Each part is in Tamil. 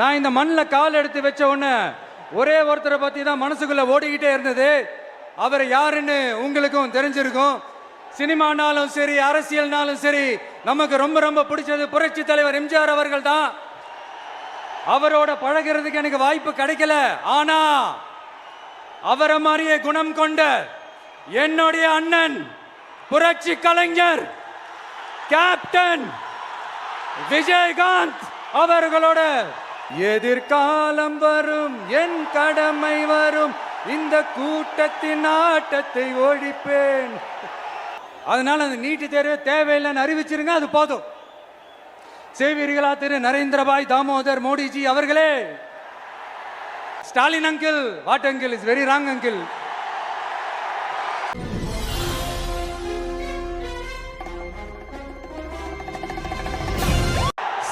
நான் இந்த மண்ணில் கால் எடுத்து வச்ச உடனே ஒரே ஒருத்தரை பற்றி தான் மனசுக்குள்ளே ஓடிக்கிட்டே இருந்தது. அவர் யாருன்னு உங்களுக்கும் தெரிஞ்சிருக்கும். சினிமானாலும் சரி, அரசியல்னாலும் சரி, நமக்கு ரொம்ப ரொம்ப பிடிச்சது புரட்சி தலைவர் எம்ஜிஆர் அவர்கள் தான். அவரோட பழகிறதுக்கு எனக்கு வாய்ப்பு கிடைக்கல. ஆனா அவரை மாதிரியே குணம் கொண்ட என்னுடைய அண்ணன் புரட்சி கலைஞர் கேப்டன் விஜயகாந்த் அவர்களோட எதிர்காலம் வரும், என் கடமை வரும், இந்த கூட்டத்தின் ஆட்டத்தை ஒழிப்பேன். அதனால அந்த நீட்டு தேர்வு தேவையில்லைன்னு அறிவிச்சிருங்க, அது போதும். செய்வீர்களா திரு நரேந்திரபாய் தாமோதர் மோடிஜி அவர்களே? Stalin uncle, what uncle is very wrong uncle.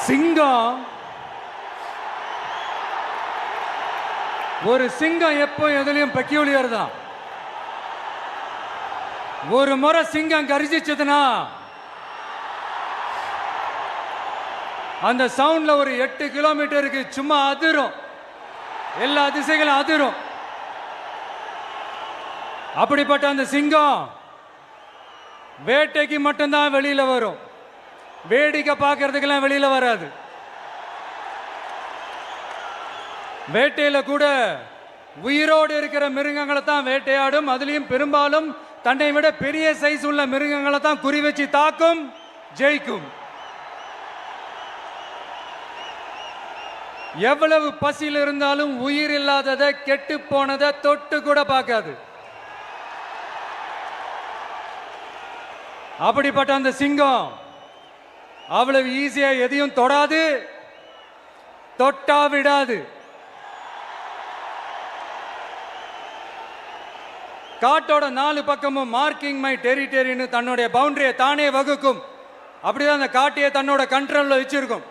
சிங்கம், ஒரு சிங்கம் எப்போ எதுலயும் பெக்யூலியர் தான். ஒரு முறை சிங்கம் கர்ஜிச்சதுன்னா அந்த சவுண்ட்ல ஒரு 8 கிலோமீட்டருக்கு சும்மா அதிரும், எல்லா திசைகளும் அதிரும். அப்படிப்பட்ட அந்த சிங்கம் வேட்டைக்கு மட்டும்தான் வெளியில வரும், வேடிக்கை பார்க்கறதுக்கெல்லாம் வெளியில வராது. வேட்டையில கூட உயிரோடு இருக்கிற மிருகங்களை தான் வேட்டையாடும். அதுலயும் பெரும்பாலும் தன்னை விட பெரிய சைஸ் உள்ள மிருகங்களை தான் குறி வச்சு தாக்கும், ஜெயிக்கும். எவ்வளவு பசியில் இருந்தாலும் உயிர் இல்லாததை, கெட்டு போனதை தொட்டு கூட பார்க்காது. அப்படிப்பட்ட அந்த சிங்கம் அவ்வளவு ஈஸியா எதையும் தொடாது, தொட்டா விடாது. காட்டோட 4 பக்கமும் மார்க்கிங் மை டெரிட்டரின்னு தன்னுடைய பவுண்டரியை தானே வகுக்கும். அப்படிதான் அந்த காட்டையே தன்னோட கண்ட்ரோல்ல வச்சிருக்கும்.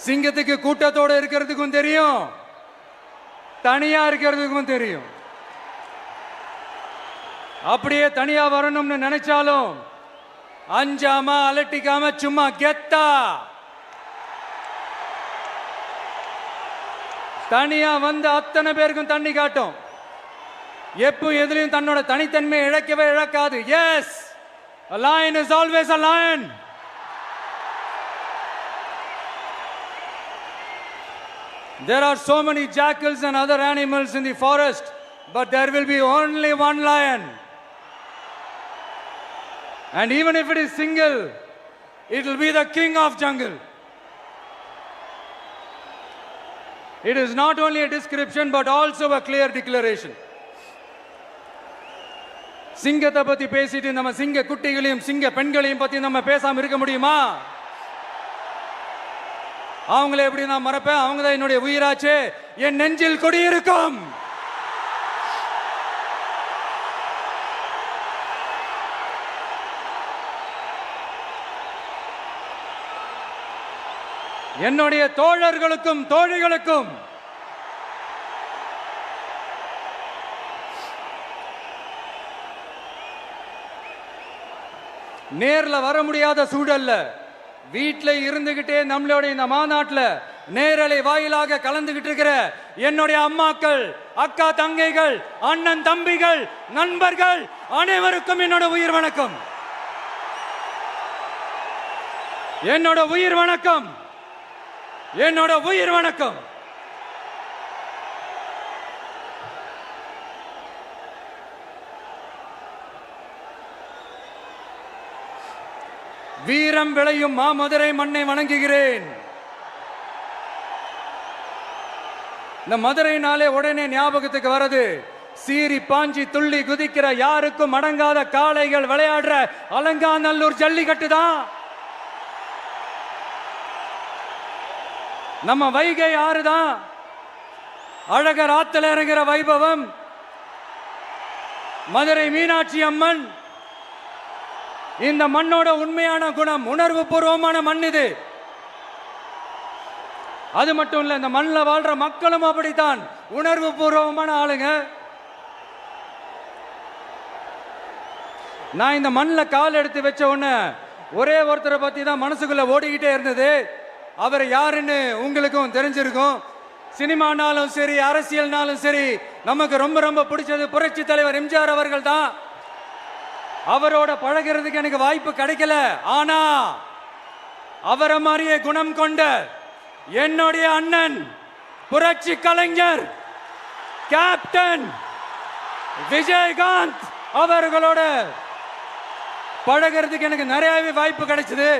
சிங்கத்துக்கு கூட்டத்தோட இருக்கிறதுக்கும் தெரியும், தனியா இருக்கிறதுக்கும் தெரியும். அப்படியே தனியா வரணும்னு நினைச்சாலும் அஞ்சாம அலட்டிக்காம சும்மா கெத்தா தனியா வந்து அத்தனை பேருக்கும் தண்ணி காட்டும். எப்போ எதிலையும் தன்னோட தனித்தன்மையை இழக்கவே இழக்காது. Yes, a lion is always a lion. There are so many jackals and other animals in the forest, but there will be only one lion. And even if it is single, it will be the king of jungle. It is not only a description but also a clear declaration. சிங்கத்தை பத்தி பேசிட்டு நம்ம சிங்க குட்டிகளையும் சிங்க பெண்களையும் பத்தி நம்ம பேசாம இருக்க முடியுமா? அவங்கள எப்படி நான் மறப்பேன்? அவங்க தான் என்னுடைய உயிராச்சே, என் நெஞ்சில் குடியிருக்கும். என்னுடைய தோழர்களுக்கும் தோழிகளுக்கும் நேர்ல வர முடியாத சூழல்ல வீட்டில் இருந்துகிட்டே நம்மளோட இந்த மாநாட்டில் நேரலை வாயிலாக கலந்துகிட்டு இருக்கிற என்னுடைய அம்மாக்கள், அக்கா தங்கைகள், அண்ணன் தம்பிகள், நண்பர்கள் அனைவருக்கும் என்னோட உயிர் வணக்கம். என்னோட உயிர் வணக்கம், என்னோட உயிர் வணக்கம். வீரம் விளையும் மாமதுரை மண்ணை வணங்குகிறேன். இந்த மதுரைனாலே உடனே ஞாபகத்துக்கு வரது சீறி பாஞ்சி துள்ளி குதிக்கிற யாருக்கும் அடங்காத காளைகள் விளையாடுற அலங்காநல்லூர் ஜல்லிக்கட்டு தான். நம்ம வைகை ஆறு தான். அழகர் ஆத்துல இறங்குற வைபவம், மதுரை மீனாட்சி அம்மன். இந்த மண்ணோட உண்மையான குணம் உணர்வு பூர்வமான மண் இது. அது மட்டும் இல்ல, இந்த மண்ணில் வாழ்ற மக்களும் அப்படித்தான் உணர்வு பூர்வமான ஆளுங்க. நான் இந்த மண்ணில் கால் எடுத்து வச்ச உடனே ஒரே ஒருத்தரை பத்தி தான் மனசுக்குள்ள ஓடிக்கிட்டே இருந்தது. அவர் யாருன்னு உங்களுக்கும் தெரிஞ்சிருக்கும். சினிமானாலும் சரி, அரசியல்னாலும் சரி, நமக்கு ரொம்ப ரொம்ப பிடிச்சது புரட்சி தலைவர் எம்ஜிஆர் அவர்கள் தான். அவரோட பழகிறதுக்கு எனக்கு வாய்ப்பு கிடைக்கல. ஆனா அவரை மாதிரியே குணம் கொண்ட என்னுடைய அண்ணன் புரட்சி கலைஞர் கேப்டன் விஜயகாந்த் அவர்களோட பழகிறதுக்கு எனக்கு நிறையவே வாய்ப்பு கிடைச்சது.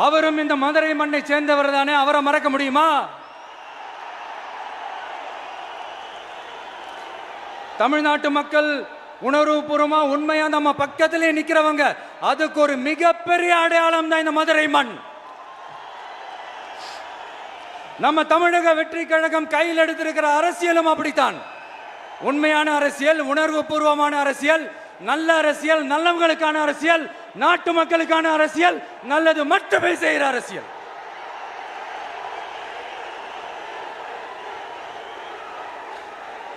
அவரும் இந்த மதுரை மண்ணை சேர்ந்தவர் தானே, அவரை மறக்க முடியுமா? தமிழ்நாட்டு மக்கள் உணர்வுபூர்வமா உண்மையா நம்ம பக்கத்திலே நிக்கிறவங்க, அதுக்கு ஒரு மிகப்பெரிய அடையாளம் தான் இந்த மதுரை மண். நம்ம தமிழக வெற்றி கழகம் கையில் எடுத்திருக்கிற அரசியலும் அப்படித்தான். உண்மையான அரசியல், உணர்வு பூர்வமான அரசியல், நல்ல அரசியல், நல்லவங்களுக்கான அரசியல், நாட்டு மக்களுக்கான அரசியல், நல்லது மட்டுமே செய்கிற அரசியல்.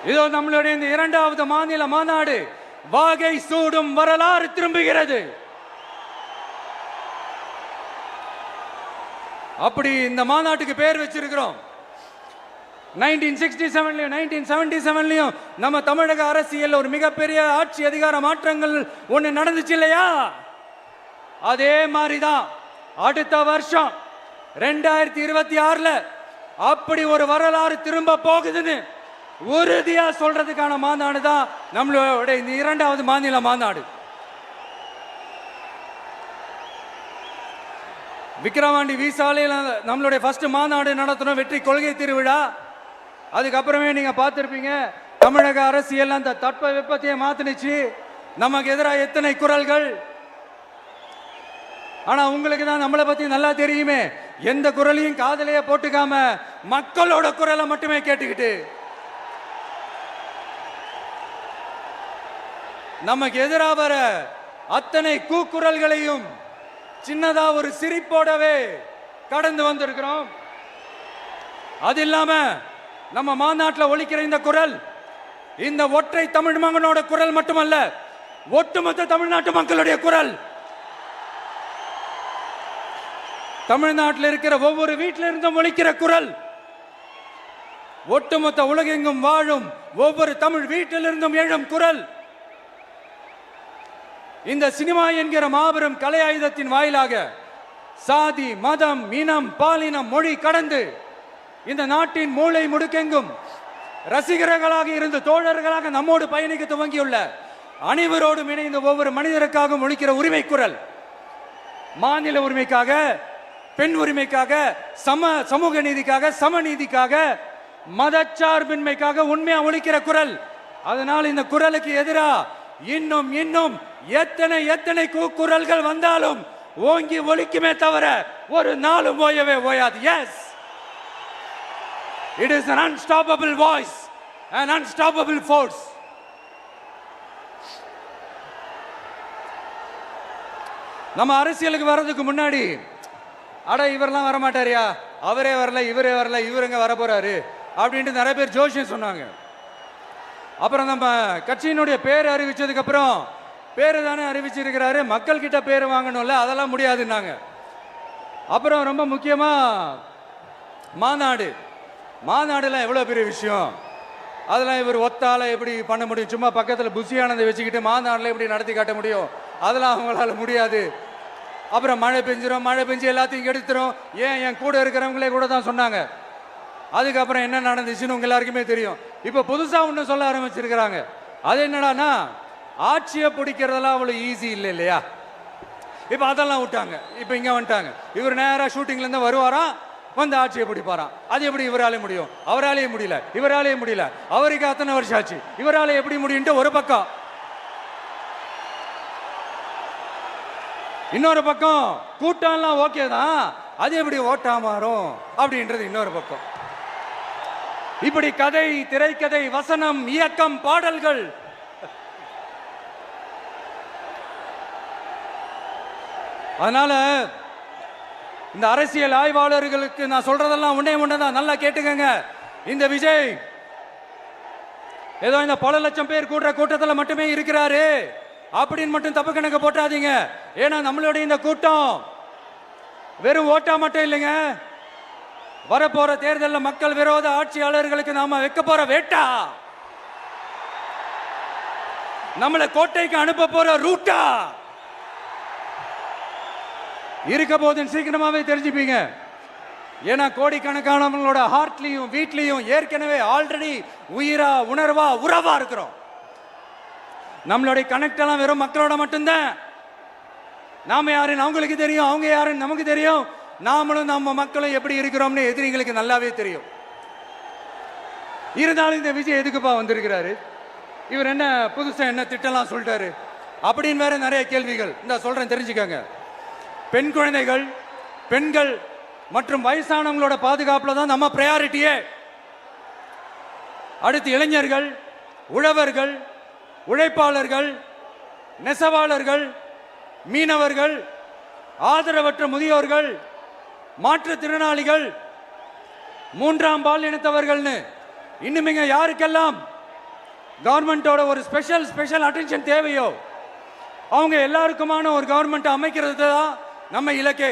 இதோ நம்மளுடைய இந்த 2வது மாநில மாநாடு வாகை சூடும் வரலாறு திரும்புகிறது. அப்படி இந்த மாநாட்டுக்கு பேர் வச்சிருக்கிறோம். 1967 1977 நம்ம தமிழக அரசியல் ஒரு மிகப்பெரிய ஆட்சி அதிகார மாற்றங்கள் ஒண்ணு நடந்துச்சு இல்லையா? அதே மாதிரிதான் அடுத்த வருஷம் 2026 அப்படி ஒரு வரலாறு திரும்ப போகுதுன்னு உறுதியா சொல்றதுக்கான மாநாடு தான் நம்மளோட இந்த 2வது மாநில மாநாடு. விக்கிரவாண்டி விசாலையில் நம்மளுடைய ஃபர்ஸ்ட் மாநாடு நடத்தணும், வெற்றி கொள்கை திருவிழா. அதுக்கப்புறமே நீங்க பார்த்திருப்பீங்க, தமிழக அரசியல் அந்த தட்ப வெப்பத்தையே மாத்தினுச்சு. நமக்கு எதிராக எத்தனை குரல்கள். ஆனா உங்களுக்கு தான் நம்மளை பத்தி நல்லா தெரியுமே, எந்த குரலையும் காதலையே போட்டுக்காம மக்களோட குரலை மட்டுமே கேட்டுக்கிட்டு நமக்கு எதிராக வர அத்தனை கூக்குரல்களையும் சின்னதா ஒரு சிரிப்போடவே கடந்து வந்திருக்கிறோம். அது இல்லாம நம்ம மாநாட்டில் ஒலிக்கிற இந்த குரல், இந்த ஒற்றை தமிழ் மகனோட குரல் மட்டுமல்ல, ஒட்டுமொத்த தமிழ்நாட்டு மக்களுடைய குரல். தமிழ்நாட்டில் இருக்கிற ஒவ்வொரு வீட்டில இருந்தும் ஒலிக்கிற குரல், ஒட்டுமொத்த உலகெங்கும் வாழும் ஒவ்வொரு தமிழ் வீட்டிலிருந்தும் எழும் குரல். இந்த சினிமா என்கிற மாபெரும் கலை ஆயுதத்தின் வாயிலாக சாதி, மதம், இனம், பாலினம், மொழி கடந்து இந்த நாட்டின் மூளை முடுக்கெங்கும் ரசிகர்களாக இருந்து தோழர்களாக நம்மோடு பயணிக்க துவங்கியுள்ள அனைவரோடும் இணைந்த ஒவ்வொரு மனிதருக்காகவும் ஒலிக்கிற உரிமை குரல். மாநில உரிமைக்காக, பெண் உரிமைக்காக, சமூக நீதிக்காக, சமநீதிக்காக, மதச்சார்பின்மைக்காக உண்மையா ஒலிக்கிற குரல். அதனால் இந்த குரலுக்கு எதிராக இன்னும் இன்னும் எத்தனை குரல்கள் வந்தாலும் ஓங்கி ஒலிக்குமே தவிர ஒரு நாளும் ஓயவே ஓயாது. Yes, it is an unstoppable voice, an unstoppable force. நம்ம அரசியலுக்கு வர்றதுக்கு முன்னாடி, அட இவரெல்லாம் வர மாட்டாரியா, அவரே வரல, இவரே வரல, இவருங்க வர போறாரு அப்படின்ட்டு நிறைய பேர் ஜோஷியம் சொன்னாங்க. அப்புறம் நம்ம கட்சியினுடைய பேர் அறிவிச்சதுக்கு அப்புறம், பேரு தானே அறிவிச்சிருக்கிறாரு, மக்கள் கிட்ட பேர் வாங்கணும்ல, அதெல்லாம் முடியாதுன்னாங்க. அப்புறம் ரொம்ப முக்கியமா மாநாடுலாம் எவ்வளோ பெரிய விஷயம், அதெல்லாம் இவர் ஒத்தால எப்படி பண்ண முடியும், சும்மா பக்கத்தில் புஷியானதை வச்சுக்கிட்டு மாநாட்டில் எப்படி நடத்தி காட்ட முடியும், அதெல்லாம் அவங்களால முடியாது. அப்புறம் மழை பெஞ்சு எல்லாத்தையும் கெடுத்துரும். ஏன் என் கூட இருக்கிறவங்களே கூட தான் சொன்னாங்க. அதுக்கப்புறம் என்ன நடந்துச்சுன்னு உங்க எல்லாருக்குமே தெரியும். இப்போ புதுசாக ஒன்று சொல்ல ஆரம்பிச்சிருக்கிறாங்க. அது என்னடானா, ஆட்சியை பிடிக்கிறதெல்லாம் அவ்வளோ ஈஸி இல்லை இல்லையா? இப்போ அதெல்லாம் விட்டாங்க. இப்போ இங்கே வந்துட்டாங்க. இவர் நேராக ஷூட்டிங்லேருந்து வருவாராம், வந்து ஆட்சியை பிடிப்பாராம். அது எப்படி இவராலே முடியும்? அவராலேயே முடியல. அவருக்கு அத்தனை வருஷம் ஆச்சு, இவராலே எப்படி முடியும்ட்டு ஒரு பக்கம். இன்னொரு பக்கம் கூட்டம்லாம் ஓகே தான், அது எப்படி ஓட்டா மாறும் அப்படின்றது இன்னொரு பக்கம். இப்படி கதை, திரைக்கதை, வசனம், இயக்கம், பாடல்கள், அதனால இந்த அரசியல் ஆய்வாளர்களுக்கு நான் சொல்றதெல்லாம் ஒன்னேதான், நல்லா கேட்டுக்கங்க. இந்த விஜய் ஏதோ இந்த பல லட்சம் பேர் கூடுற கூட்டத்தில் மட்டுமே இருக்கிறாரு, அப்படின்னு மட்டும் தப்பு கணக்கு போட்டாதீங்க. ஏன்னா நம்மளுடைய இந்த கூட்டம் வெறும் ஓட்டா மட்டும் இல்லைங்க, வரப்போற தேர்தலில் மக்கள் விரோத ஆட்சியாளர்களுக்கு நாம வைக்க போற வேட்டா, நம்மளை கோட்டைக்கு அனுப்ப போற ரூட்டா இருக்க போதுன்னு சீக்கிரமாவே தெரிஞ்சுப்பீங்க. ஏன்னா கோடிக்கணக்கானவங்களோட ஹார்ட்லயும் வீட்லயும் ஏற்கனவே ஆல்ரெடி உயிரா உணர்வா உறவா இருக்கிறோம். நம்மளுடைய கனெக்ட் எல்லாம் வெறும் மக்களோட மட்டும்தான். நாம யாருன்னு அவங்களுக்கு தெரியும், அவங்க யாருன்னு நமக்கு தெரியும். நாமளும் நம்ம மக்களும் எப்படி இருக்கிறோம்னு எதிரிங்களுக்கு நல்லாவே தெரியும். இருந்தாலும் இந்த விஜய் எதுக்குப்பா வந்திருக்கிறாரு, இவர் என்ன புதுசா என்ன திட்டம்லாம் சொல்லிட்டாரு அப்படின்னு வேற நிறைய கேள்விகள். இந்த சொல்றேன் தெரிஞ்சுக்கங்க. பெண் குழந்தைகள், பெண்கள் மற்றும் வயசானவங்களோட பாதுகாப்புல தான் நம்ம பிரையாரிட்டியே. அடுத்து இளைஞர்கள், உழவர்கள், உழைப்பாளர்கள், நெசவாளர்கள், மீனவர்கள், ஆதரவற்ற முதியோர்கள், மாற்றுத்திறனாளிகள், மூன்றாம் பால் இனத்தவர்கள்னு இன்னும் யாருக்கெல்லாம் கவர்மெண்டோட ஒரு ஸ்பெஷல் அட்டென்ஷன் தேவையோ அவங்க எல்லாருக்குமான ஒரு கவர்மெண்ட் அமைக்கிறது தான் நம்ம இலக்கே.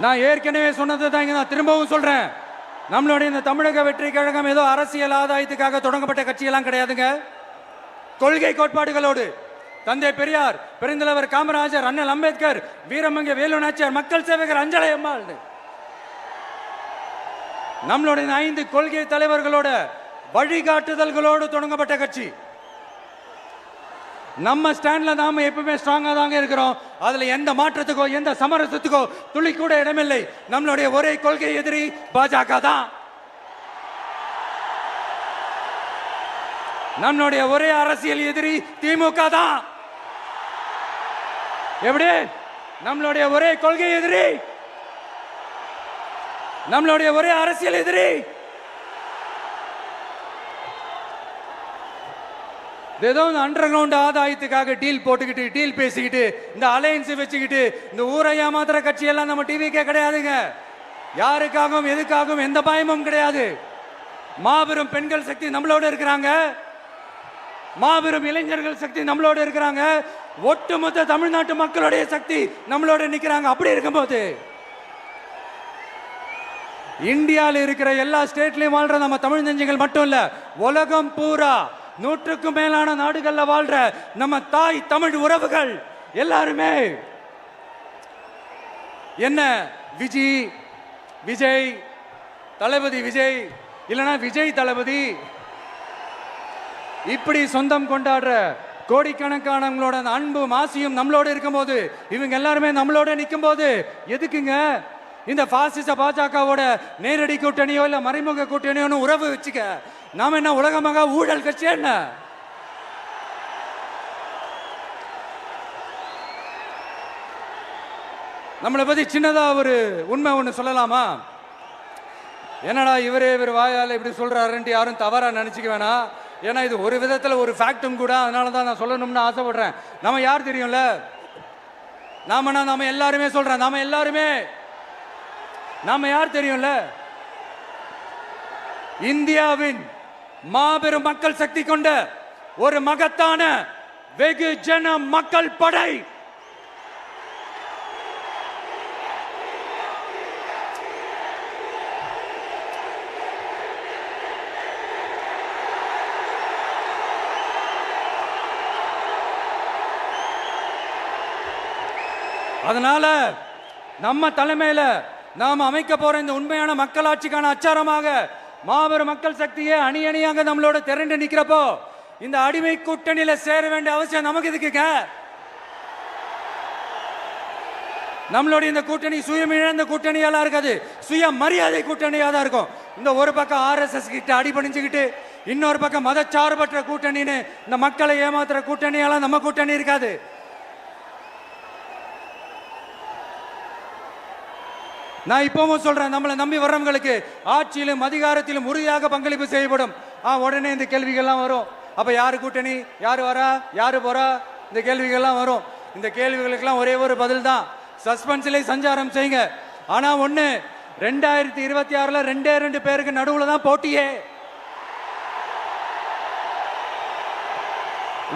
நான் ஏற்கனவே சொன்னதை தான் இங்க நான் திரும்பவும் சொல்றேன். நம்மளுடைய இந்த தமிழக வெற்றி கழகம் ஏதோ அரசியல் ஆதாயத்துக்காக தொடங்கப்பட்ட கட்சியெல்லாம் கிடையாதுங்க. கொள்கை கோட்பாடுகளோடு தந்தை பெரியார், பெருந்தலைவர் காமராஜர், அண்ணல் அம்பேத்கர், வீரமங்க வேலு நாச்சியார், மக்கள் சேவகர் அஞ்சலை அம்மாள், நம்மளுடைய 5 கொள்கை தலைவர்களோட வழிகாட்டுதல்களோடு தொடங்கப்பட்ட கட்சி. நம்ம ஸ்டாண்ட்ல நாம எப்பவுமே ஸ்ட்ராங்கா தாங்க இருக்கிறோம். அதுல எந்த மாற்றத்துக்கோ எந்த சமரசத்துக்கோ துளி கூட இடமில்லை. நம்மளுடைய ஒரே கொள்கை எதிரி பாஜக தான். நம்மளுடைய ஒரே அரசியல் எதிரி திமுக தான். எப்படி? நம்மளுடைய ஒரே கொள்கை எதிரி, நம்மளுடைய ஒரே அரசியல் எதிரி ஏதோ அண்டர் கிரவுண்ட் ஆதாயத்துக்காக டீல் போட்டுக்கிட்டு டீல் பேசிக்கிட்டு இந்த அலையன்ஸ் வச்சுக்கிட்டு இந்த ஊரை ஏமாத்துற கட்சி எல்லாம் நம்ம டிவிக்கே கிடையாதுங்க. யாருக்காகவும் எதுக்காகவும் எந்த பயமும் கிடையாது. மாபெரும் பெண்கள் சக்தி நம்மளோட இருக்கிறாங்க, மாபெரும் இளைஞர்கள் சக்தி நம்மளோட இருக்கிறாங்க, ஒட்டுமொத்த தமிழ்நாட்டு மக்களுடைய சக்தி நம்மளோட நிக்கிறாங்க. அப்படி இருக்கும்போது இந்தியாவில் இருக்கிற எல்லா ஸ்டேட்லயும் வாழ்ற நம்ம தமிழ் நெஞ்சங்கள் மட்டும் இல்ல, உலகம் பூரா 100க்கும் மேலான நாடுகள்ல வாழ்ற நம்ம தாய் தமிழ் உறவுகள் எல்லாருமே என்ன விஜய் தளபதி விஜய் இல்லனா விஜய் தளபதி இப்படி சொந்தம் கொண்டாடுற கோடிக்கணக்கானவங்களோட அன்பு மாசியும் நம்மளோட இருக்கும்போது, இவங்க எல்லாருமே நம்மளோட நிற்கும் போது எதுக்குங்க இந்த பாசிச பாஜகவோட நேரடி கூட்டணியோ இல்ல மறைமுக கூட்டணியோன்னு உறவு வச்சுக்க? நாம என்ன உலகமாக ஊழல் கட்சி என்ன? நம்மளை பத்தி சின்னதா ஒரு உண்மை ஒண்ணு சொல்லலாமா? என்னடா இவர் வாயால இப்படி சொல்றாருன்ட்டு யாரும் தவறா நினைச்சுக்க வேணாம். ஏன்னா இது ஒரு விதத்துல ஒரு ஃபேக்டும் கூட, அதனால தான் நான் சொல்லணும்னு ஆசைப்படுறேன். நம்ம யார் தெரியும்ல? நாம எல்லாருமே சொல்றேன், நாம யார் தெரியும்ல? இந்தியாவின் மாபெரும் மக்கள் சக்தி கொண்ட ஒரு மகத்தான வெகுஜன மக்கள் படை. அதனால நம்ம தலைமையில நாம் அமைக்க போற இந்த உண்மையான மக்களாட்சிக்கான அச்சாரமாக மாபெரும் மக்கள் சக்தியே அணி அணியாக நம்மளோட திரண்டு நிக்கிறப்போ இந்த அடிமை கூட்டணியில சேர வேண்டிய அவசியம் நமக்கு இருக்குங்க. நம்மளுடைய இந்த கூட்டணி சுயமிழந்த கூட்டணியெல்லாம் இருக்காது, சுய மரியாதை கூட்டணியா தான் இருக்கும். இந்த ஒரு பக்கம் RSS கிட்ட அடிபணிஞ்சுக்கிட்டு, இன்னொரு பக்கம் மதச்சார்பற்ற கூட்டணின்னு இந்த மக்களை ஏமாத்துற கூட்டணியெல்லாம் நம்ம கூட்டணி இருக்காது. நான் இப்பவும் சொல்றேன், நம்மளை நம்பி வர்றவங்களுக்கு ஆட்சியிலும் அதிகாரத்திலும் உறுதியாக பங்களிப்பு செய்யப்படும். உடனே இந்த கேள்விகள்லாம் வரும். அப்ப யாரு கூட்டணி, யாரு வரா, யாரு போறா, இந்த கேள்விகள்லாம் வரும். இந்த கேள்விகளுக்கெல்லாம் ஒரே ஒரு பதில் தான், சஸ்பென்ஸ்ல சஞ்சாரம் செய்யுங்க. ஆனா ஒண்ணு, 2026ல 2 பேருக்கு நடுவுல தான் போட்டியே.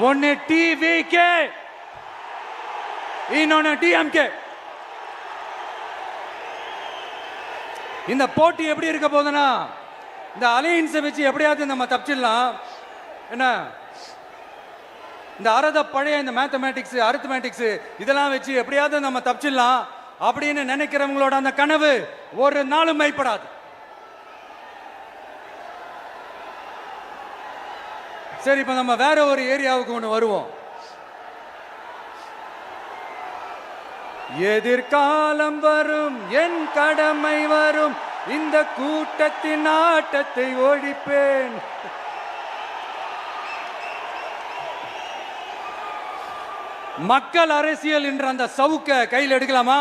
ஒன்னு டிவிகே, இன்னொன்னு டிஎம்கே. இந்த போட்டி எப்படி இருக்க போதுன்னா, இந்த அலையன்ஸை வச்சு எப்படியாவது நம்ம தப்பிச்சிடலாம். என்ன இந்த பழைய இந்த மேத்தமேட்டிக்ஸ், அரித்மேட்டிக்ஸ் இதெல்லாம் வச்சு எப்படியாவது நம்ம தப்பிச்சிடலாம் அப்படின்னு நினைக்கிறவங்களோட அந்த கனவு ஒரு நாளும் மைப்படாது. சரி, இப்ப நம்ம வேற ஒரு ஏரியாவுக்கு ஒன்று வருவோம். எதிர்காலம் வரும், என் கடமை வரும், இந்த கூட்டத்தின் ஆட்டத்தை ஒழிப்பேன். மக்கள் அரசியல் என்ற அந்த சவுக்க கையில் எடுக்கலாமா?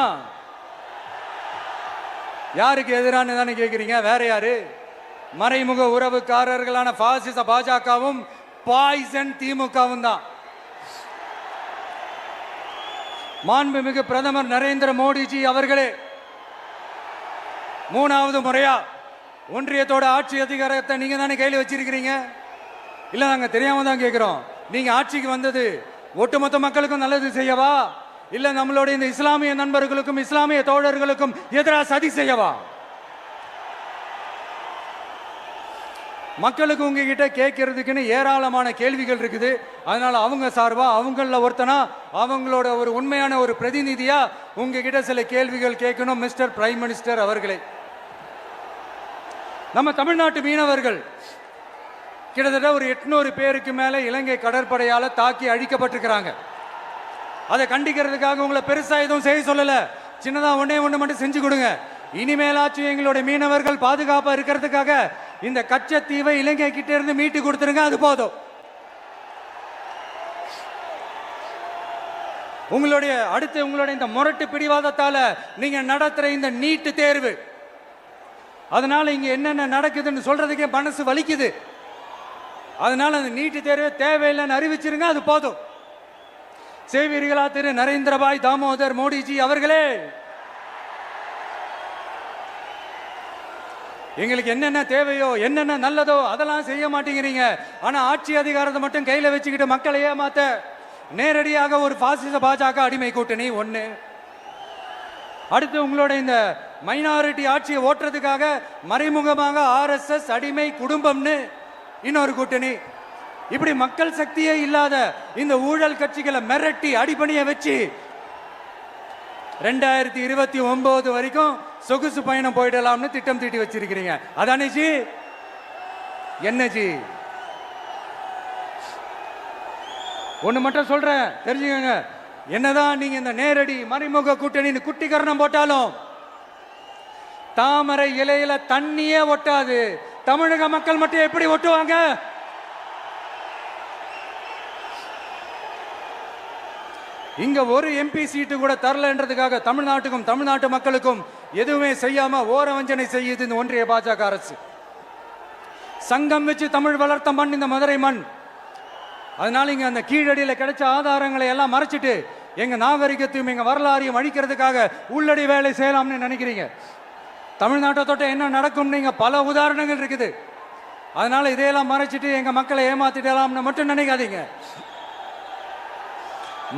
யாருக்கு எதிரான தானே கேட்கிறீங்க? வேற யாரு? மறைமுக உறவுக்காரர்களான பாசிச பாஜகவும் பாய்சன் திமுகவும் தான். மாண்புமிகு பிரதமர் நரேந்திர மோடிஜி அவர்களே 3வது முறையா ஒன்றியத்தோட ஆட்சி அதிகாரத்தை நீங்க தானே கையில் வச்சிருக்கிறீங்க. இல்ல, நாங்க தெரியாம தான் கேட்கிறோம். நீங்க ஆட்சிக்கு வந்தது ஒட்டுமொத்த மக்களுக்கும் நல்லது செய்யவா, இல்ல நம்மளுடைய இந்த இஸ்லாமிய நண்பர்களுக்கும் இஸ்லாமிய தோழர்களுக்கும் எதிராக சதி செய்யவா? மக்களுக்கு உங்ககிட்ட கேட்கறதுக்குன்னு ஏராளமான கேள்விகள் இருக்குது. அதனால அவங்க சார்பா, அவங்கள ஒருத்தனா, அவங்களோட ஒரு உண்மையான ஒரு பிரதிநிதியா உங்ககிட்ட சில கேள்விகள் கேட்கணும். மிஸ்டர் பிரைம் மினிஸ்டர் அவர்களே, நம்ம தமிழ்நாட்டு மீனவர்கள் கிட்டத்தட்ட ஒரு 800 பேருக்கு மேல இலங்கை கடற்படையால தாக்கி அழிக்கப்பட்டிருக்கிறாங்க. அதை கண்டிக்கிறதுக்காக உங்களை பெருசா எதுவும் செய்ய சொல்லல, சின்னதா ஒண்ணே ஒண்ணு மட்டும் செஞ்சு கொடுங்க. இனிமேலாச்சும் எங்களுடைய மீனவர்கள் பாதுகாப்பா இருக்கிறதுக்காக இந்த கச்சத்தீவை இலங்கை கிட்ட இருந்து மீட்டு கொடுத்துருங்க, அது போதும். உங்களுடைய இந்த முரட்டு பிடிவாதத்தால நீங்க நடத்துற இந்த நீட்டு தேர்வு, அதனால இங்க என்னென்ன நடக்குதுன்னு சொல்றதுக்கே மனசு வலிக்குது. அதனால அந்த நீட்டு தேர்வு தேவையில்லைன்னு அறிவிச்சிருங்க, அது போதும். செய்வீர்களா திரு நரேந்திரபாய் தாமோதர் மோடிஜி அவர்களே? எங்களுக்கு என்னென்ன தேவையோ, என்னென்ன நல்லதோ அதெல்லாம் செய்ய மாட்டேங்கிறீங்க. ஆனா ஆட்சி அதிகாரத்தை மட்டும் கையில வச்சுக்கிட்டு மக்களை ஏமாத்த நேரடியாக ஒரு பாசிச பாஜக அடிமை கூட்டணி ஒண்ணு. அடுத்து உங்களோட இந்த மைனாரிட்டி ஆட்சியை ஓட்டுறதுக்காக மறைமுகமாக RSS அடிமை குடும்பம்னு இன்னொரு கூட்டணி. இப்படி மக்கள் சக்தியே இல்லாத இந்த ஊழல் கட்சிகளை மிரட்டி அடிபணிய வச்சு 2029 வரைக்கும் சொகுசு பயணம் போயிடலாம்னு திட்டம் தீட்டி வச்சிருக்கிறீங்க. அதானே ஜி? என்ன ஜி? ஒண்ணு மட்டும் சொல்றேன், தெரிஞ்சுக்கங்க. என்னதான் நீங்க இந்த நேரடி மறைமுக கூட்டணி குட்டிகரணம் போட்டாலும் தாமரை இலையில தண்ணியே ஒட்டாது. தமிழக மக்கள் மட்டும் எப்படி ஒட்டுவாங்க? இங்க ஒரு MP சீட்டு கூட தரலன்றதுக்காக தமிழ்நாட்டுக்கும் தமிழ்நாட்டு மக்களுக்கும் எதுவுமே செய்யாம ஓரவஞ்சனை செய்யுது இந்த ஒன்றிய பாஜக அரசு. சங்கம் வச்சு தமிழ் வளர்த்த மண் இந்த மதுரை மண். அதனால இங்க அந்த கீழடியில கிடைச்ச ஆதாரங்களை எல்லாம் மறைச்சிட்டு எங்க நாகரிகத்தையும் எங்க வரலாறையும் அழிக்கிறதுக்காக உள்ளடி வேலை செய்யலாம்னு நினைக்கிறீங்க. தமிழ்நாட்டை தொட்ட என்ன நடக்கும் நீங்க பல உதாரணங்கள் இருக்குது. அதனால இதையெல்லாம் மறைச்சிட்டு எங்க மக்களை ஏமாத்திடலாம்னு மட்டும் நினைக்காதீங்க.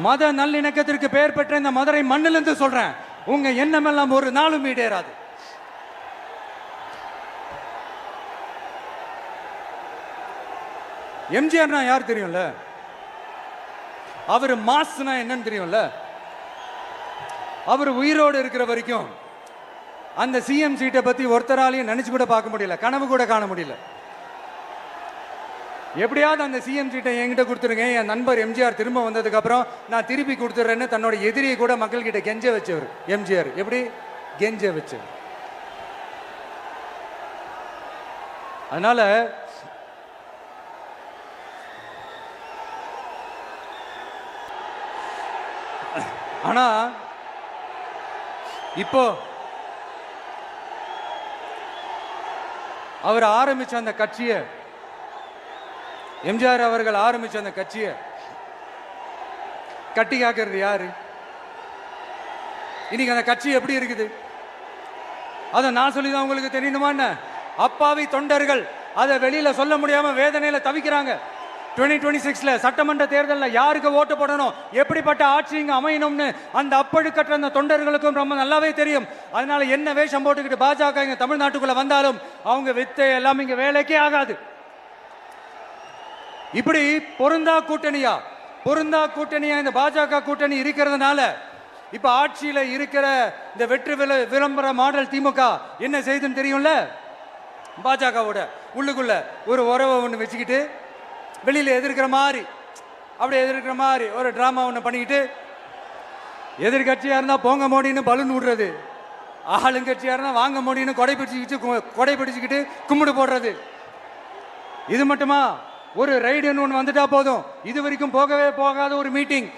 மத நல்லிணக்கத்திற்கு பெயர் பெற்ற இந்த மதுரை மண்ணிலிருந்து சொல்றேன், உங்க எண்ணம் எல்லாம் ஒரு நாளும் ஈடேறாது. எம்ஜிஆர்னா யார் தெரியும்ல? அவர் மாஸ்னா என்னன்னு தெரியும்ல? அவர் உயிரோடு இருக்கிற வரைக்கும் அந்த CM சீட்டை பத்தி ஒருத்தராலையும் நினைச்சு கூட பார்க்க முடியல, கனவு கூட காண முடியல. எப்படியாவது அந்த CM சீட்டை என்கிட்ட கொடுத்துருங்க, என் நண்பர் எம்ஜிஆர் திரும்ப வந்ததுக்கு அப்புறம் நான் திருப்பி கொடுத்துட்றேன்னு தன்னோட எதிரியை கூட மக்கள் கிட்ட கெஞ்ச வச்சவர் எம்ஜிஆர். எப்படி கெஞ்ச வச்சவர்? அதனால ஆனா இப்போ அவர் ஆரம்பிச்ச அந்த கட்சியை, எம்ஜிஆர் அவர்கள் ஆரம்பிச்ச அந்த கட்சியை கட்டி காக்கிறது யாரு? இன்னைக்கு அந்த கட்சி எப்படி இருக்குது? அதை நான் சொல்லிதான் உங்களுக்கு தெரியணுமா என்ன? அப்பாவி தொண்டர்கள் அதை வெளியில சொல்ல முடியாம வேதனையில தவிக்கிறாங்க. 2026ல சட்டமன்ற தேர்தலில் யாருக்கு ஓட்டு போடணும், எப்படிப்பட்ட ஆட்சி இங்க அமையணும்னு அந்த அப்பழுக்கற்ற அந்த தொண்டர்களுக்கும் ரொம்ப நல்லாவே தெரியும். அதனால என்ன வேஷம் போட்டுக்கிட்டு பாஜக இங்க தமிழ்நாட்டுக்குள்ள வந்தாலும் அவங்க வித்தை எல்லாம் இங்க வேலைக்கே ஆகாது. இப்படி பொருந்தா கூட்டணியா இந்த பாஜக கூட்டணி இருக்கிறதுனால இப்ப ஆட்சியில இருக்கிற இந்த வெற்றி விளம்பர மாடல் திமுக என்ன செய்துன்னு தெரியும்ல, பாஜகவோட உள்ளுக்குள்ள ஒரு உறவை ஒன்று வச்சுக்கிட்டு வெளியில எதிர்க்கிற மாதிரி ஒரு டிராமா ஒன்று பண்ணிக்கிட்டு, எதிர்கட்சியா இருந்தா போங்க மோடின்னு பலூன் விடுறது, ஆளுங்கட்சியா இருந்தா வாங்க மோடின்னு கொடை பிடிச்சுக்கிட்டு கும்பிடு போடுறது. இது மட்டுமா, ஒரு ரைடுன்னு ஒன்று வந்துட்டா போதும், இது வரைக்கும் போகவே போகாத ஒரு மீட்டிங்,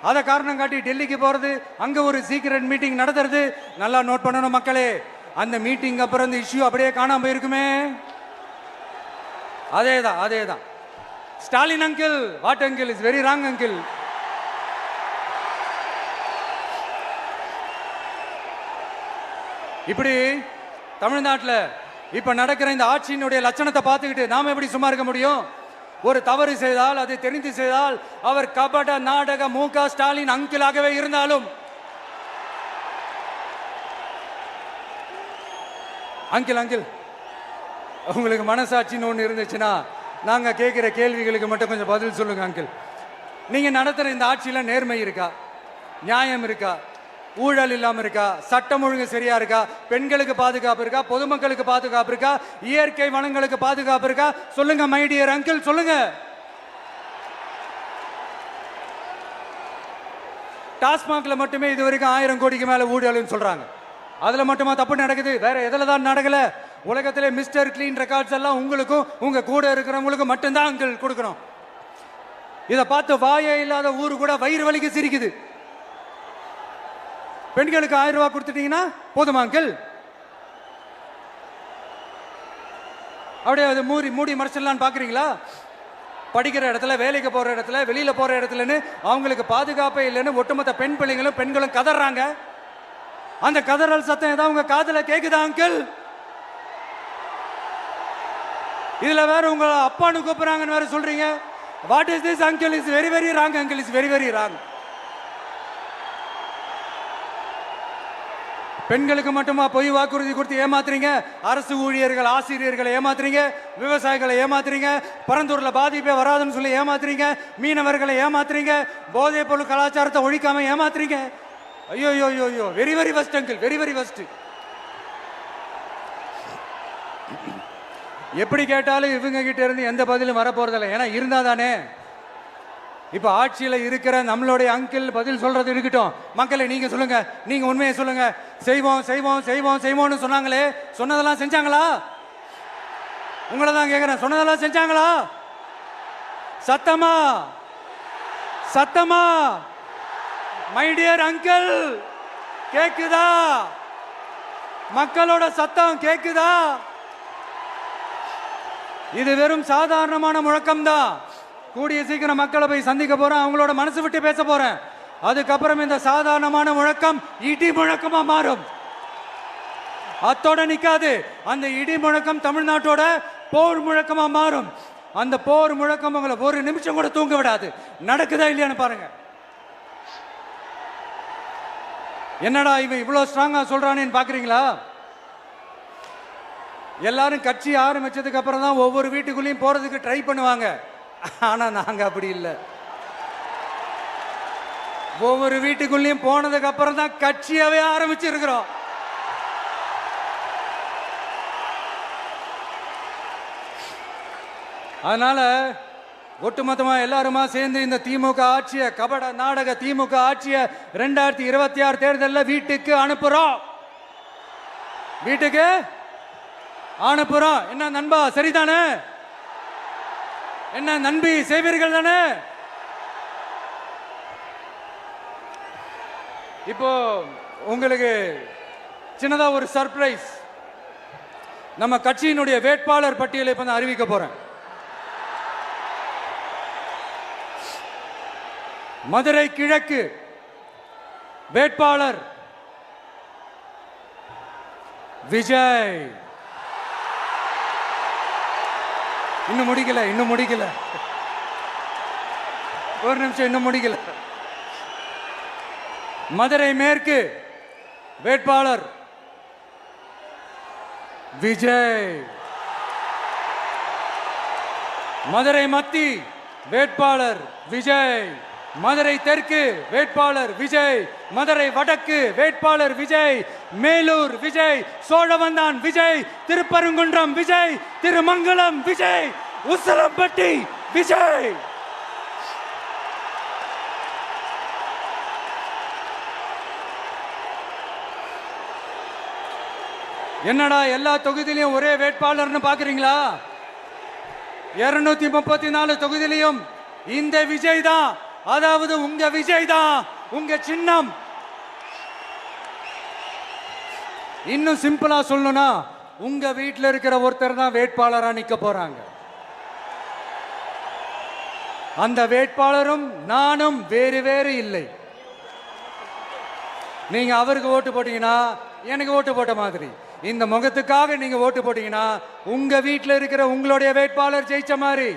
அதை காரணம் காட்டி டெல்லிக்கு போறது, அங்க ஒரு சீக்கிரட் மீட்டிங் நடத்துறது. நல்லா நோட் பண்ணணும் மக்களே, அந்த மீட்டிங் அப்புறம் இந்த இஷ்யூ அப்படியே காணாம போயிருக்குமே. அதேதான் Stalin uncle, what uncle is very wrong uncle. இப்படி தமிழ்நாட்டில் இப்ப நடக்கிற இந்த ஆட்சியினுடைய லட்சணத்தை பார்த்துக்கிட்டு நாம எப்படி சும்மா இருக்க முடியும்? ஒரு தவறு செய்தால், அதை தெரிந்து செய்தால், அவர் கபட நாடக மு.க. ஸ்டாலின் அங்கிளாகவே இருந்தாலும், அங்கிள் உங்களுக்கு மனசாட்சின்னு ஒன்று இருந்துச்சுன்னா நாங்கள் கேட்குற கேள்விகளுக்கு மட்டும் கொஞ்சம் பதில் சொல்லுங்க அங்கிள். நீங்கள் நடத்துகிற இந்த ஆட்சியில் நேர்மை இருக்கா, நியாயம் இருக்கா, ஊழல் இல்லாமல் இருக்கா, சட்டம் ஒழுங்கு சரியா இருக்கா, பெண்களுக்கு பாதுகாப்பு இருக்கா, பொதுமக்களுக்கு பாதுகாப்பு இருக்கா, இயற்கை வளங்களுக்கு பாதுகாப்பு இருக்கா? சொல்லுங்க மை டியர் அங்கிள், சொல்லுங்க. டாஸ்மாக்ல மட்டுமே இது வரைக்கும் 1000 கோடிக்கு மேல ஊழல்னு சொல்றாங்க. அதுல மட்டுமா தப்பு நடக்குது? வேற எதுல தான் நடக்கல? உலகத்திலே மிஸ்டர் கிளீன் ரெக்கார்ட்ஸ் எல்லாம் உங்களுக்கும் உங்க கூட இருக்கிறவங்களுக்கும் மட்டும்தான் அங்கிள் கொடுக்கணும். இதை பார்த்து வாயே இல்லாத ஊரு கூட வயிறு வலிக்கு சிரிக்குது. பெண்களுக்கு 1000 ரூபாய் கொடுத்துட்டீங்கன்னா போதுமா அங்கிள்? அப்படியே அது மூடி மறைச்சிடலான்னு பாக்குறீங்களா? படிக்கிற இடத்துல, வேலைக்கு போற இடத்துல, வெளியில போற இடத்துலன்னு அவங்களுக்கு பாதுகாப்பே இல்லைன்னு ஒட்டுமொத்த பெண்களும் கதறாங்க. அந்த கதறல் சத்தம் ஏதாவது உங்க காதுல கேக்குதா அங்கிள்? இதுல வேற உங்க அப்பான்னு கூப்பிடுறாங்கன்னு வேற சொல்றீங்க. What is this uncle? Is very very wrong uncle, is very very wrong. பெண்களுக்கு மட்டுமா பொய் வாக்குறுதி கொடுத்து ஏமாத்துறீங்க? அரசு ஊழியர்கள், ஆசிரியர்களை ஏமாத்துறீங்க, விவசாயிகளை ஏமாத்துறீங்க, பரந்தூர்ல பாதிப்பே வராதுன்னு சொல்லி ஏமாத்துறீங்க, மீனவர்களை ஏமாத்துறீங்க, போதைப் பொருள் கலாச்சாரத்தை ஒழிக்காம ஏமாத்துறீங்க. ஐயோ ஐயோ ஐயோ, very very first uncle, very very first. எப்படி கேட்டாலும் இவங்க கிட்ட இருந்து எந்த பதிலும் வரப்போறதில்லை. ஏன்னா இருந்தா தானே. இப்ப ஆட்சியில இருக்கிற நம்மளுடைய அங்கிள் பதில் சொல்றது இருக்கட்டும். மக்களை நீங்க சொல்லுங்க, நீங்க உண்மையை சொல்லுங்க. செய்வோம் செய்வோம் செய்வோம் செய்வோம்னு சொன்னாங்களே, சொன்னதெல்லாம் செஞ்சாங்களா? உங்களை தான் கேட்கிறேன், சொன்னதெல்லாம் செஞ்சாங்களா? சத்தமா சத்தமா மை டியர் அங்கிள், கேக்குதா? மக்களோட சத்தம் கேக்குதா? இது வெறும் சாதாரணமான முழக்கம் தான். கூடிய சீக்கிரம் மக்களை போய் சந்திக்க போறேன், அவங்களோட மனசு விட்டு பேச போறேன். அதுக்கப்புறம் இந்த சாதாரணமான முழக்கம் இடி முழக்கமா மாறும். அத்தோட நிக்காது, அந்த இடி முழக்கம் தமிழ்நாட்டோட போர் முழக்கமா மாறும். அந்த போர் முழக்கம் உங்களை ஒரு நிமிஷம் கூட தூங்க விடாது. நடக்குதா இல்லையான்னு பாருங்க. என்னடா இவன் இவ்வளவு ஸ்ட்ராங்கா சொல்றானேன்னு பாக்குறீங்களா? எல்லாரும் கட்சி ஆரம்பிச்சதுக்கு அப்புறம் தான் ஒவ்வொரு வீட்டுக்குள்ளேயும் போறதுக்கு ட்ரை பண்ணுவாங்க. ஆனா நாங்க அப்படி இல்லை. ஒவ்வொரு வீட்டுக்குள்ளேயும் போனதுக்கு அப்புறம் தான் கட்சியாவே ஆரம்பிச்சிருக்கிறோம். அதனால ஒட்டுமொத்தமா எல்லாருமா சேர்ந்து இந்த திமுக ஆட்சிய, கபட நாடக திமுக ஆட்சிய 2026 தேர்தலில் வீட்டுக்கு அனுப்புறோம். வீட்டுக்கு அனுப்புறோம். என்ன நண்பா, சரிதானே? என்ன நண்பி, செய்வீர்கள் தானே? இப்போ உங்களுக்கு சின்னதா ஒரு சர்ப்ரைஸ். நம்ம கட்சியினுடைய வேட்பாளர் பட்டியலை இப்ப நான் அறிவிக்க போறேன். மதுரை கிழக்கு வேட்பாளர் விஜய். இன்னும் முடிக்கல. ஒரு நிமிஷம், இன்னும் முடிக்கல. மதுரை மேற்கு வேட்பாளர் விஜய். மதுரை மத்தி வேட்பாளர் விஜய். மதுரை தெற்கு வேட்பாளர் விஜய். மதுரை வடக்கு வேட்பாளர் விஜய். மேலூர் விஜய். சோழவந்தான் விஜய். திருப்பரங்குன்றம் விஜய். திருமங்கலம் விஜய். உசலம்பட்டி விஜய். என்னடா எல்லா தொகுதியிலையும் ஒரே வேட்பாளர்னு பாக்குறீங்களா? 234 தொகுதியிலையும் இந்த விஜய் தான், அதாவது உங்க விஜய் தான் உங்க சின்னம். இன்னும் சிம்பிளா சொல்லணும்னா உங்க வீட்டில் இருக்கிற ஒருத்தர் தான் வேட்பாளரா நிக்க போறாங்க. அந்த வேட்பாளரும் நானும் வேறு வேறு இல்லை. நீங்க அவருக்கு ஓட்டு போட்டீங்கன்னா எனக்கு ஓட்டு போட்ட மாதிரி, இந்த முகத்துக்காக நீங்க ஓட்டு போட்டீங்கன்னா உங்க வீட்டில் இருக்கிற உங்களுடைய வேட்பாளர் ஜெயிச்ச மாதிரி.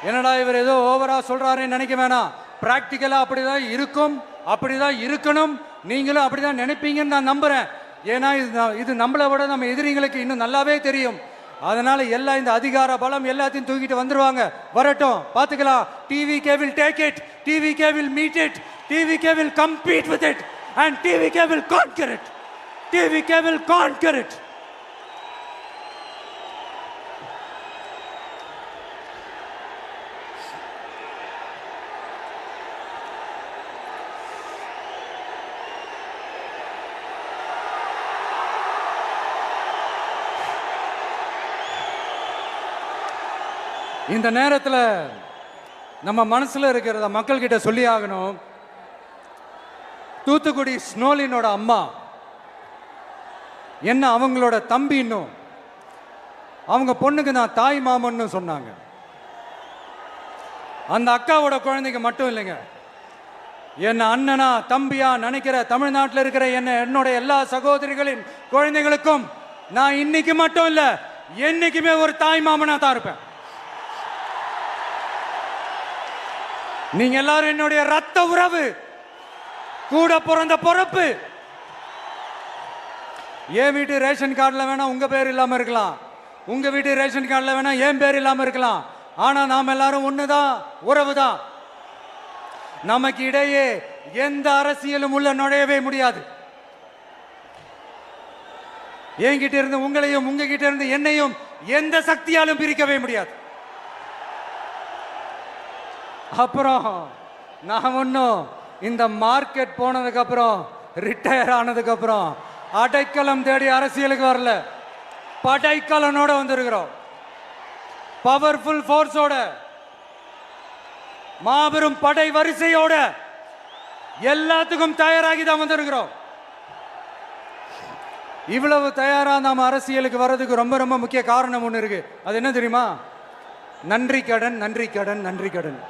என்னடா இவர் ஏதோ ஓவரா சொல்றாருன்னு நினைக்க வேணாம். பிராக்டிக்கலா அப்படிதான் இருக்கும், அப்படிதான் இருக்கணும். நீங்களும் அப்படிதான் நினைப்பீங்கன்னு நான் நம்புறேன். ஏன்னா இது நம்மளை விட நம்ம எதிரிங்களுக்கு இன்னும் நல்லாவே தெரியும். அதனால எல்லாம் இந்த அதிகார பலம் எல்லாத்தையும் தூக்கிட்டு வந்துருவாங்க. வரட்டும், பார்த்துக்கலாம். TVK will take it, TVK will meet it, TVK will compete with it, and TVK will conquer it. TVK will conquer it. இந்த நேரத்தில் நம்ம மனசுல இருக்கிறத மக்கள் கிட்ட சொல்லி ஆகணும். தூத்துக்குடி ஸ்னோலினோட அம்மா என்ன அவங்களோட தம்பி, இன்னும் அவங்க பொண்ணுக்கு நான் தாய் மாமன்னு சொன்னாங்க. அந்த அக்காவோட குழந்தைக்கு மட்டும் இல்லைங்க, என்ன அண்ணனா தம்பியா நினைக்கிற தமிழ்நாட்டில் இருக்கிற என்னோட எல்லா சகோதரிகளின் குழந்தைகளுக்கும் நான் இன்னைக்கு மட்டும் இல்ல, என்னைக்குமே ஒரு தாய் மாமனா தான் இருப்பேன். நீங்க எல்லாரும் என்னுடைய ரத்த உறவு, கூட பிறந்த பொறுப்பு. என் வீட்டு ரேஷன் கார்டில் வேணா உங்க பேர் இல்லாம இருக்கலாம், உங்க வீட்டு ரேஷன் கார்டில் வேணா என் பேர் இல்லாம இருக்கலாம். ஆனா நாம் எல்லாரும் ஒண்ணுதான், உறவு தான். நமக்கு இடையே எந்த அரசியலும் உள்ள நுழையவே முடியாது. என்கிட்ட இருந்து உங்களையும் உங்ககிட்ட இருந்து என்னையும் எந்த சக்தியாலும் பிரிக்கவே முடியாது. அப்புறம் நான் ஒன்றும் இந்த மார்க்கெட் போனதுக்கு அப்புறம், ரிட்டையர் ஆனதுக்கு அப்புறம் அடைக்கலம் தேடி அரசியலுக்கு வரல, படைக்கலனோட வந்திருக்கிறோம். பவர்ஃபுல் ஃபோர்ஸோட, மாபெரும் படை வரிசையோட, எல்லாத்துக்கும் தயாராகி தான் வந்திருக்கிறோம். இவ்வளவு தயாரா நாம அரசியலுக்கு வர்றதுக்கு ரொம்ப ரொம்ப முக்கிய காரணம் ஒன்று இருக்கு. அது என்ன தெரியுமா? நன்றி கடன், நன்றி கடன், நன்றி கடன்.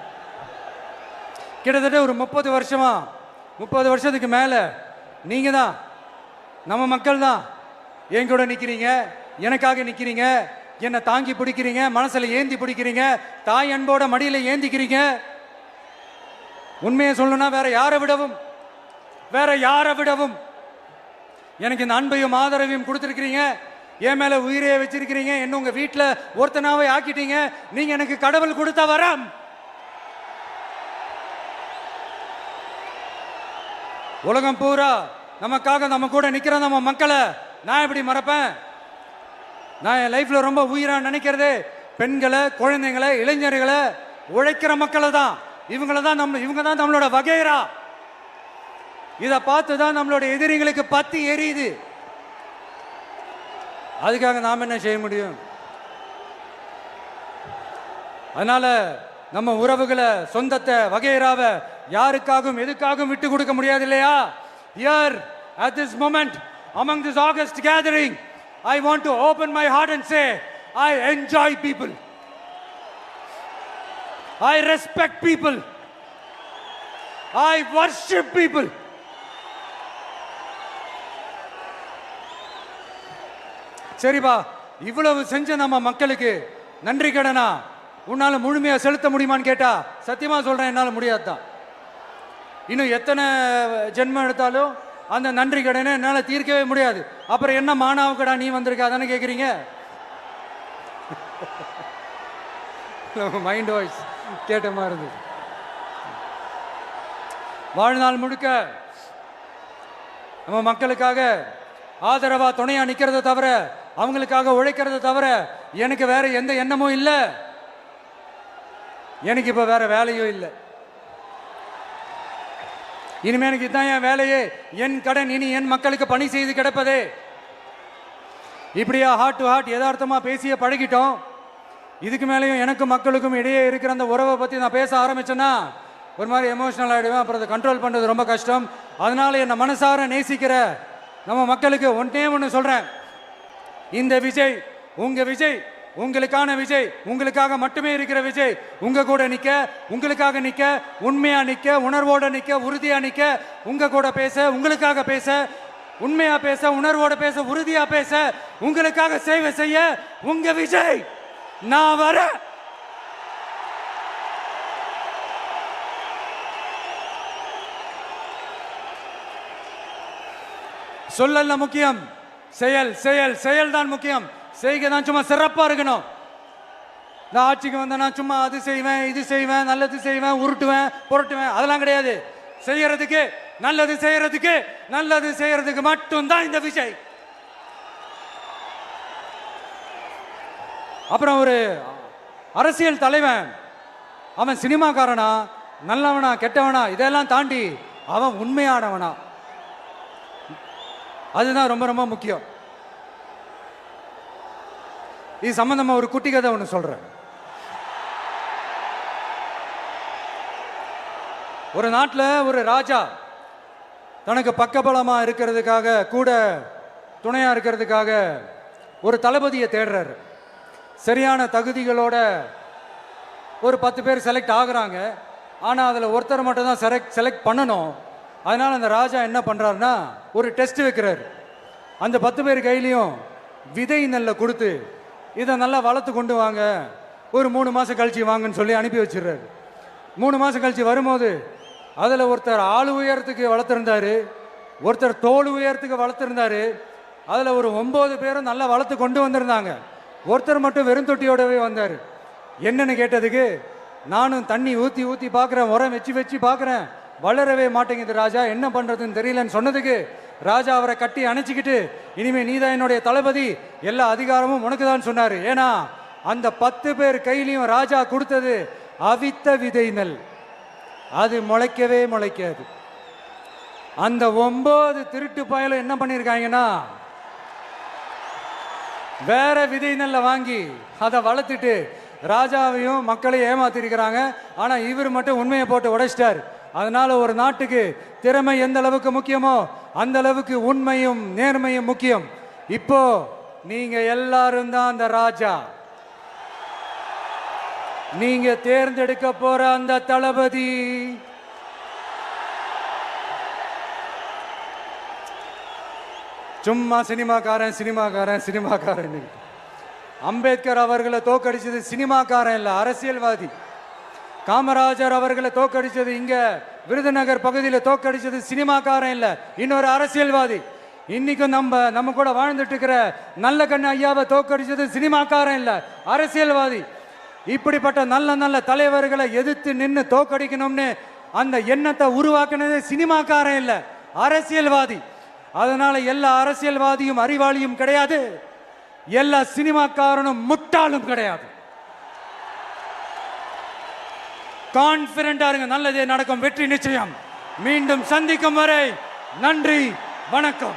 கிட்டத்தட்ட ஒரு 30 வருஷமா, 30 வருஷத்துக்கு மேல நீங்க தான், நம்ம மக்கள் தான் என் கூட நிக்கிறீங்க, எனக்காக நிக்கிறீங்க, என்னை தாங்கி பிடிக்கிறீங்க, மனசுல ஏந்தி பிடிக்கிறீங்க, தாய் அன்போட மடியில ஏந்திக்கிறீங்க. உண்மையை சொல்லணும்னா வேற யாரை விடவும் எனக்கு இந்த அன்பையும் ஆதரவையும் கொடுத்துருக்கிறீங்க. என் மேல உயிரையே வச்சிருக்கிறீங்க. என்ன உங்க வீட்டில் ஒருத்தனாவே ஆக்கிட்டீங்க. நீங்க எனக்கு கடவுள் கொடுத்த வரம். உலகம் பூரா நமக்காக நம்ம கூட நிக்கிற நம்ம மக்களை நான் எப்படி மறப்பேன்? நான் என் லைஃப்ல ரொம்ப உயிரா நினைக்கிறதே பெண்களை, குழந்தைங்களை, இளைஞர்களை, உழைக்கிற மக்களை தான். இவங்க தான் நம்மளோட வகைரா. இதை பார்த்து தான் நம்மளோட எதிரிகளுக்கு பத்தி எரியுது. அதுக்காக நாம் என்ன செய்ய முடியும்? அதனால நம்ம உறவுகளை, சொந்தத்தை, வகைராவை யாருக்காகவும் எதுக்காகவும் விட்டு கொடுக்க முடியாது இல்லையா? Here at this moment among this August gathering, I want to open my heart and say I enjoy people, I respect people, I worship people. சரிப்பா, இவ்வளவு செஞ்ச நம்ம மக்களுக்கு நன்றி கடனா உன்னால முழுமையா செலுத்த முடியுமான்னு கேட்டா சத்தியமா சொல்றேன், என்னால முடியாதுதான். இன்னும் எத்தனை ஜென்மம் எடுத்தாலும் அந்த நன்றி கடனை என்னால தீர்க்கவே முடியாது. அப்புறம் என்ன மானாவுக்கடா நீ வந்திருக்க அதானே கேட்குறீங்க? மைண்ட் வாய்ஸ் கேட்ட மாதிரி இருந்தது. வாழ்நாள் முழுக்க நம்ம மக்களுக்காக ஆதரவா துணையா நிக்கிறத தவிர, அவங்களுக்காக உழைக்கிறத தவிர எனக்கு வேற எந்த எண்ணமும் இல்லை. எனக்கு இப்ப வேற வேலையும் இல்லை. இனிமே எனக்கு இதுதான் என் வேலையே, என் கடன் இனி என் மக்களுக்கு பணி செய்து கிடப்பதே. இப்படியா ஹார்ட் டு ஹார்ட் யதார்த்தமா பேசிய பழகிட்டோம். இதுக்கு மேலேயும் எனக்கும் மக்களுக்கும் இடையே இருக்கிற அந்த உறவை பத்தி நான் பேச ஆரம்பிச்சேன்னா ஒரு மாதிரி எமோஷனல் ஆகிடுவேன். அப்புறம் அதை கண்ட்ரோல் பண்ணுறது ரொம்ப கஷ்டம். அதனால என்னை மனசார நேசிக்கிற நம்ம மக்களுக்கு ஒன்று சொல்கிறேன். இந்த விஜய் உங்க விஜய், உங்களுக்கான விஜய், உங்களுக்காக மட்டுமே இருக்கிற விஜய். உங்க கூட நிற்க, உங்களுக்காக நிற்க, உண்மையா நிற்க, உணர்வோட நிற்க, உறுதியா நிற்க, உங்க கூட பேச, உங்களுக்காக பேச, உண்மையா பேச, உணர்வோட பேச, உறுதியா பேச, உங்களுக்காக சேவை செய்ய உங்க விஜய் நான் வர. சொல்லல முக்கியம், செயல் செயல் செயல் தான் முக்கியம். செய்கை தான் சும்மா சிறப்பா இருக்கணும். நான் ஆட்சிக்கு வந்தேன்னா சும்மா அது செய்வேன், இது செய்வேன், நல்லது செய்வேன், உருட்டுவேன், புரட்டுவேன், அதெல்லாம் கிடையாது. செய்யறதுக்கு, நல்லது செய்யறதுக்கு, நல்லது செய்யறதுக்கு மட்டும்தான் இந்த விஜய். அப்புறம் ஒரு அரசியல் தலைவன் அவன் சினிமாக்காரனா, நல்லவனா, கெட்டவனா, இதெல்லாம் தாண்டி அவன் உண்மையானவனா, அதுதான் ரொம்ப ரொம்ப முக்கியம். இது சம்பந்தமா ஒரு குட்டி கதை ஒன்று சொல்றேன். ஒரு நாட்டில் ஒரு ராஜா தனக்கு பக்கபலமா இருக்கிறதுக்காக, கூட துணையா இருக்கிறதுக்காக ஒரு தளபதியை தேடுறாரு. சரியான தகுதிகளோட ஒரு 10 பேர் செலக்ட் ஆகுறாங்க. ஆனால் அதில் ஒருத்தர் மட்டும் தான் செலக்ட் பண்ணணும். அதனால் அந்த ராஜா என்ன பண்ணுறாருன்னா ஒரு டெஸ்ட் வைக்கிறார். அந்த 10 பேர் கையிலையும் விதை நெல்லை கொடுத்து இதை நல்லா வளர்த்து கொண்டு வாங்க, ஒரு 3 மாதம் கழிச்சு வாங்கன்னு சொல்லி அனுப்பி வச்சிடுறாரு. 3 மாதம் கழிச்சு வரும்போது அதில் ஒருத்தர் ஆள் உயரத்துக்கு வளர்த்துருந்தாரு, ஒருத்தர் தோல் உயரத்துக்கு வளர்த்துருந்தாரு. அதில் ஒரு 9 பேரும் நல்லா வளர்த்து கொண்டு வந்திருந்தாங்க. ஒருத்தர் மட்டும் வெறும் தொட்டியோடவே வந்தார். என்னன்னு கேட்டதுக்கு, நானும் தண்ணி ஊற்றி ஊற்றி பார்க்குறேன், உரம் வச்சு வச்சு பார்க்குறேன், வளரவே மாட்டேங்குது ராஜா, என்ன பண்ணுறதுன்னு தெரியலன்னு சொன்னதுக்கு ராஜா அவரை கட்டி அணைச்சிக்கிட்டு, இனிமே நீதான் என்னுடைய தளபதி, எல்லா அதிகாரமும் உனக்கு தான் சொன்னார். ஏன்னா அந்த 10 பேர் கையிலையும் ராஜா கொடுத்தது அவித்த விதை நெல், அது முளைக்கவே முளைக்காது. அந்த 9 திருட்டு பயலும் என்ன பண்ணியிருக்காங்கன்னா வேற விதை நெல்லை வாங்கி அதை வளர்த்துட்டு ராஜாவையும் மக்களையும் ஏமாத்திருக்கிறாங்க. ஆனால் இவர் மட்டும் உண்மையை போட்டு உடைச்சிட்டார். அதனால ஒரு நாட்டுக்கு திறமை எந்த அளவுக்கு முக்கியமோ அந்த அளவுக்கு உண்மையும் நேர்மையும் முக்கியம். இப்போ நீங்க எல்லாரும் தான் அந்த ராஜா. நீங்க தேர்ந்தெடுக்க போற அந்த தளபதி சும்மா சினிமாக்காரன் சினிமாக்காரன் சினிமாக்காரன். அம்பேத்கர் அவர்களை தோக்கடிச்சது சினிமாக்காரன் இல்ல, அரசியல்வாதி. காமராஜர் அவர்களை தோக்கடிச்சது இங்க விருதுநகர் பகுதியில் தோக்கடிச்சது சினிமாக்காரன் இல்ல, இன்னொரு அரசியல்வாதி. இன்னைக்கும் நம்ம கூட வாழ்ந்துட்டு இருக்கிற நல்ல கண்ணு ஐயாவை தோக்கடிச்சது சினிமாக்காரன் இல்ல, அரசியல்வாதி. இப்படிப்பட்ட நல்ல நல்ல தலைவர்களை எதிர்த்து நின்று தோக்கடிக்கணும்னு அந்த எண்ணத்தை உருவாக்குனது சினிமாக்காரன் இல்ல, அரசியல்வாதி. அதனால எல்லா அரசியல்வாதியும் அறிவாளியும் கிடையாது, எல்லா சினிமாக்காரனும் முட்டாளும் கிடையாது. கான்பிடண்டா இருங்க, நல்லதே நடக்கும், வெற்றி நிச்சயம். மீண்டும் சந்திக்கும் வரை நன்றி, வணக்கம்.